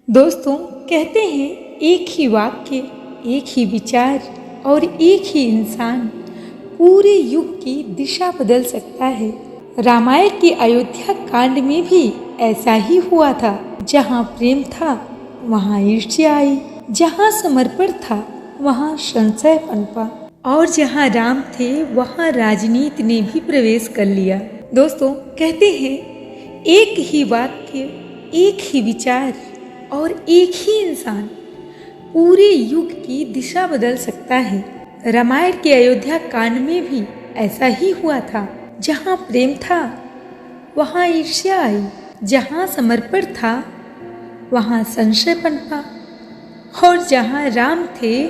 दोस्तों, कहते हैं एक ही वाक्य, एक ही विचार और एक ही इंसान पूरे युग की दिशा बदल सकता है। रामायण के अयोध्या कांड में भी ऐसा ही हुआ था। जहाँ प्रेम था वहाँ ईर्ष्या आई, जहाँ समर्पण था वहाँ संशय पनपा और जहाँ राम थे वहाँ राजनीति ने भी प्रवेश कर लिया। दोस्तों, कहते हैं एक ही वाक्य, एक ही विचार और एक ही इंसान पूरे युग की दिशा बदल सकता है। रामायण के अयोध्या कांड में भी ऐसा ही हुआ था। जहाँ प्रेम था वहाँ ईर्ष्या आई, जहाँ समर्पण था वहाँ संशय पनपा और जहाँ राम थे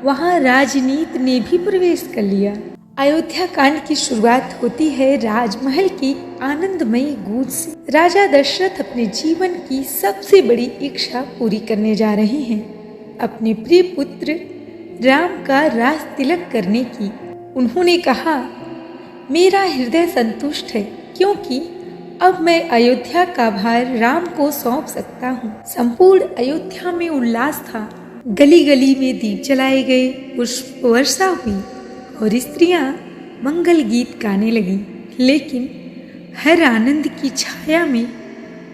वहाँ राजनीति ने भी प्रवेश कर लिया। अयोध्या कांड की शुरुआत होती है राजमहल की आनंदमयी गूंज से। राजा दशरथ अपने जीवन की सबसे बड़ी इच्छा पूरी करने जा रहे हैं, अपने प्रिय पुत्र राम का राज तिलक करने की। उन्होंने कहा, मेरा हृदय संतुष्ट है क्योंकि अब मैं अयोध्या का भार राम को सौंप सकता हूँ। संपूर्ण अयोध्या में उल्लास था। गली गली में दीप जलाए गए, पुष्प वर्षा हुई और स्त्रियां मंगल गीत गाने लगी। लेकिन हर आनंद की छाया में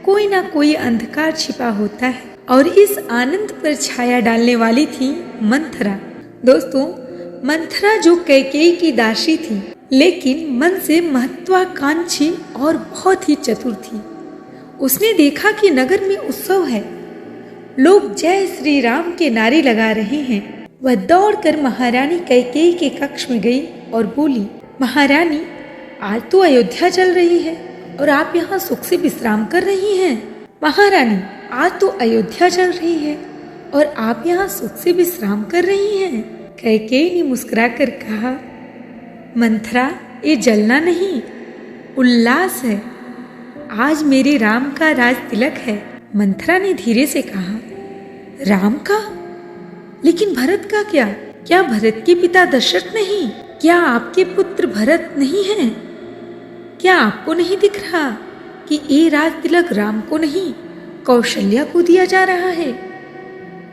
कोई ना कोई अंधकार छिपा होता है और इस आनंद पर छाया डालने वाली थी मंथरा। दोस्तों, मंथरा जो कैकेयी की दासी थी लेकिन मन से महत्वाकांक्षी और बहुत ही चतुर थी। उसने देखा कि नगर में उत्सव है, लोग जय श्री राम के नारे लगा रहे हैं। वह दौड़कर महारानी कैकेयी के कक्ष में गई और बोली, महारानी, आज तो अयोध्या चल रही है और आप यहाँ सुख से विश्राम कर रही हैं। महारानी, आज तो अयोध्या चल रही है और आप यहाँ सुख से विश्राम कर रही हैं। कैकेयी ने मुस्कुराकर कहा, मंथरा, ये जलना नहीं, उल्लास है। आज मेरे राम का राज तिलक है। मंथरा ने धीरे से कहा, राम का? लेकिन भरत का क्या? क्या भरत के पिता दशरथ नहीं? क्या आपके पुत्र भरत नहीं हैं? क्या आपको नहीं दिख रहा कि ये राज तिलक राम को नहीं कौशल्या को दिया जा रहा है?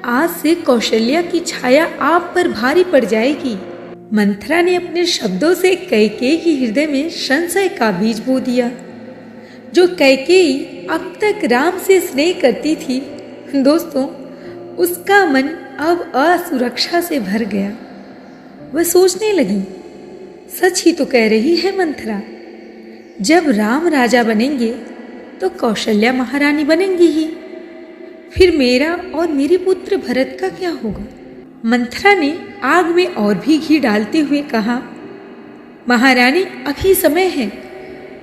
आज से कौशल्या की छाया आप पर भारी पड़ जाएगी। मंथरा ने अपने शब्दों से कैकेयी के हृदय में संशय का बीज बो दिया। जो कैकेयी अब तक राम से स्नेह करती थी, दोस्तों, उसका मन अब असुरक्षा से भर गया। वह सोचने लगी, सच ही तो कह रही है मंथरा। जब राम राजा बनेंगे तो कौशल्या महारानी बनेंगी ही। फिर मेरा और मेरे पुत्र भरत का क्या होगा? मंथरा ने आग में और भी घी डालते हुए कहा, महारानी, अभी समय है।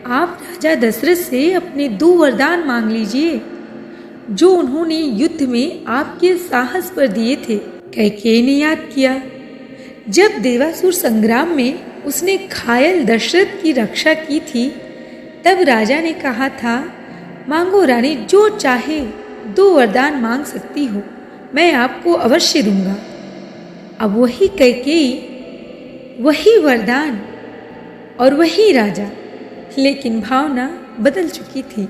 आप राजा दशरथ से अपने 2 वरदान मांग लीजिए जो उन्होंने युद्ध में आपके साहस पर दिए थे। कैकेयी ने याद किया, जब देवासुर संग्राम में उसने घायल दशरथ की रक्षा की थी, तब राजा ने कहा था, मांगो रानी, जो चाहे 2 वरदान मांग सकती हो, मैं आपको अवश्य दूंगा। अब वही कैकेयी, वही वरदान और वही राजा, लेकिन भावना बदल चुकी थी।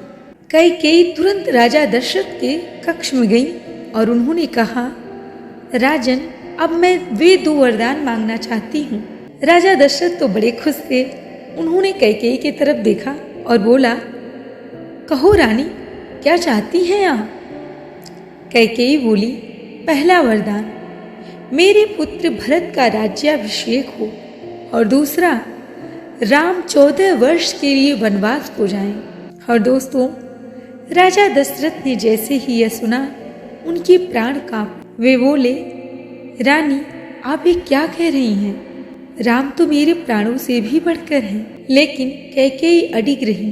कैकेयी तुरंत राजा दशरथ के कक्ष में गई और उन्होंने कहा, राजन, अब मैं वे 2 वरदान मांगना चाहती हूँ। राजा दशरथ तो बड़े खुश थे। उन्होंने कैकेयी की तरफ देखा और बोला, कहो रानी, क्या चाहती हैं आप? कैकेयी बोली, पहला वरदान, मेरे पुत्र भरत का राज्याभिषेक हो और दूसरा, राम 14 वर्ष के लिए वनवास को जाएं। और दोस्तों, राजा दशरथ ने जैसे ही यह सुना, उनके प्राण कांप। वे बोले, रानी, आप ये क्या कह रही हैं? राम तो मेरे प्राणों से भी बढ़कर हैं। लेकिन कैकेयी अडिग रही।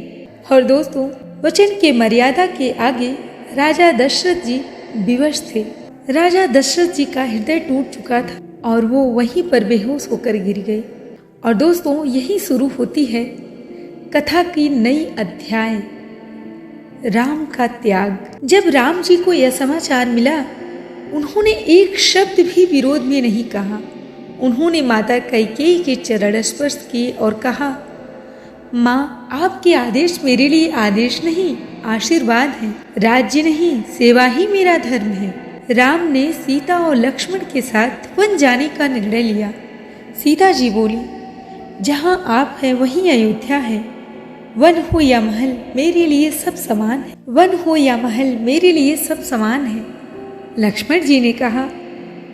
और दोस्तों, वचन के मर्यादा के आगे राजा दशरथ जी विवश थे। राजा दशरथ जी का हृदय टूट चुका था और वो वहीं पर बेहोश होकर गिर गए। और दोस्तों, यही शुरू होती है कथा की नई अध्याय, राम का त्याग। जब राम जी को यह समाचार मिला, उन्होंने एक शब्द भी विरोध में नहीं कहा। उन्होंने माता कैकेयी के चरण स्पर्श किए और कहा, माँ, आपके आदेश मेरे लिए आदेश नहीं, आशीर्वाद है। राज्य नहीं, सेवा ही मेरा धर्म है। राम ने सीता और लक्ष्मण के साथ वन जाने का निर्णय लिया। सीता जी बोली, जहाँ आप हैं वहीं अयोध्या है। वन हो या महल मेरे लिए सब समान है। वन हो या महल मेरे लिए सब समान है। लक्ष्मण जी ने कहा,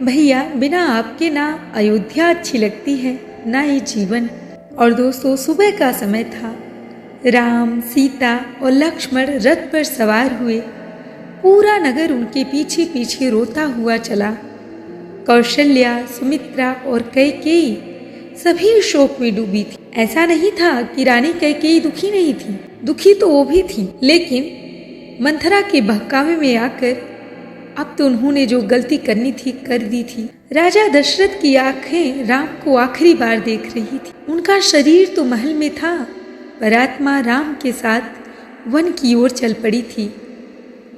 भैया बिना आपके ना अयोध्या अच्छी लगती है ना ये जीवन। और दोस्तों, सुबह का समय था। राम, सीता और लक्ष्मण रथ पर सवार हुए। पूरा नगर उनके पीछे पीछे रोता हुआ चला। कौशल्या, सुमित्रा और कैकेयी सभी शोक में डूबी थी। ऐसा नहीं था कि रानी कैकेयी दुखी नहीं थी, दुखी तो वो भी थी, लेकिन मंथरा के बहकावे में आकर अब तो उन्होंने जो गलती करनी थी कर दी थी। राजा दशरथ की आंखें राम को आखिरी बार देख रही थी। उनका शरीर तो महल में था, पर आत्मा राम के साथ वन की ओर चल पड़ी थी।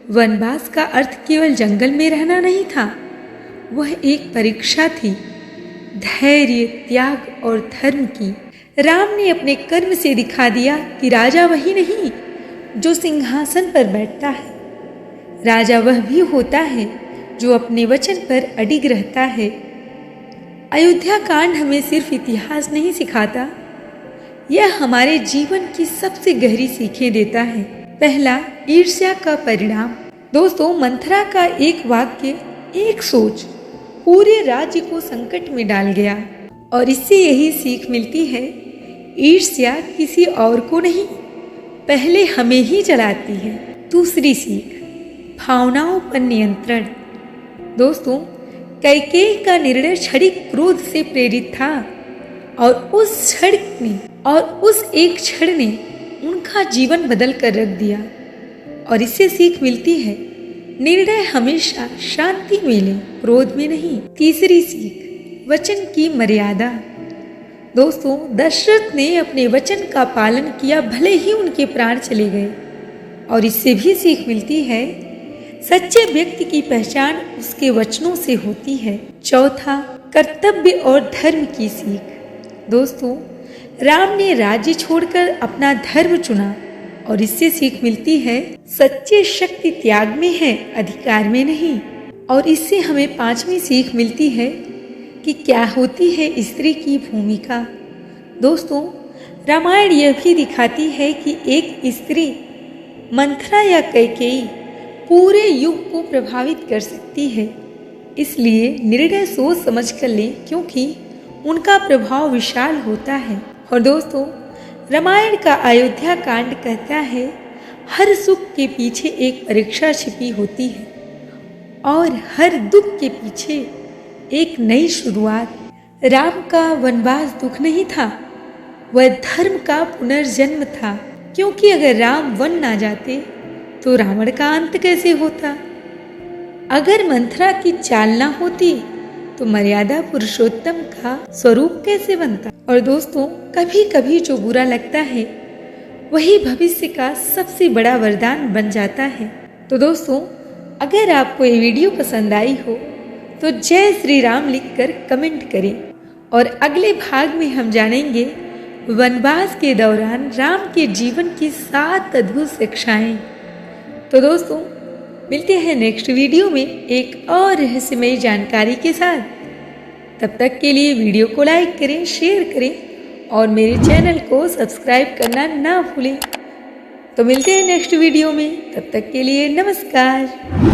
वनवास का अर्थ केवल जंगल में रहना नहीं था, वह एक परीक्षा थी, धैर्य, त्याग और धर्म की। राम ने अपने कर्म से दिखा दिया कि राजा वही नहीं जो सिंहासन पर बैठता है, राजा वह भी होता है जो अपने वचन पर अडिग रहता है। अयोध्या कांड हमें सिर्फ इतिहास नहीं सिखाता, यह हमारे जीवन की सबसे गहरी सीखें देता है। पहला, ईर्ष्या का परिणाम। दोस्तों, मंथरा का एक वाक्य, एक सोच पूरे राज्य को संकट में डाल गया। और इससे यही सीख मिलती है, ईर्ष्या किसी और को नहीं, पहले हमें ही जलाती है। दूसरी सीख, भावनाओं पर नियंत्रण। दोस्तों, कैकेयी का निर्णय क्षणिक क्रोध से प्रेरित था और उस एक क्षण ने उनका जीवन बदल कर रख दिया। और इससे सीख मिलती है, निर्णय हमेशा शांति में लें, क्रोध में नहीं। तीसरी सीख, वचन की मर्यादा। दोस्तों, दशरथ ने अपने वचन का पालन किया, भले ही उनके प्राण चले गए। और इससे भी सीख मिलती है, सच्चे व्यक्ति की पहचान उसके वचनों से होती है। चौथा, कर्तव्य और धर्म की सीख। दोस्तों, राम ने राज्य छोड़कर अपना धर्म चुना और इससे सीख मिलती है, सच्ची शक्ति त्याग में है, अधिकार में नहीं। और इससे हमें पांचवी सीख मिलती है कि क्या होती है स्त्री की भूमिका। दोस्तों, रामायण यह भी दिखाती है कि एक स्त्री मंथरा या कैकेयी पूरे युग को प्रभावित कर सकती है। इसलिए निर्णय सोच समझ कर लें, क्योंकि उनका प्रभाव विशाल होता है। और दोस्तों, रामायण का अयोध्या कांड कहता है, हर सुख के पीछे एक परीक्षा छिपी होती है और हर दुख के पीछे एक नई शुरुआत। राम का वनवास दुख नहीं था, वह धर्म का पुनर्जन्म था। क्योंकि अगर राम वन ना जाते तो रावण का अंत कैसे होता? अगर मंथरा की चाल ना होती तो मर्यादा पुरुषोत्तम का स्वरूप कैसे बनता? और दोस्तों, कभी कभी जो बुरा लगता है वही भविष्य का सबसे बड़ा वरदान बन जाता है। तो दोस्तों, अगर आपको ये वीडियो पसंद आई हो तो जय श्री राम लिखकर कमेंट करें। और अगले भाग में हम जानेंगे वनवास के दौरान राम के जीवन की 7 अद्भुत शिक्षाएं। तो दोस्तों, मिलते हैं नेक्स्ट वीडियो में एक और रहस्यमयी जानकारी के साथ। तब तक के लिए वीडियो को लाइक करें, शेयर करें और मेरे चैनल को सब्सक्राइब करना ना भूलें। तो मिलते हैं नेक्स्ट वीडियो में, तब तक के लिए नमस्कार।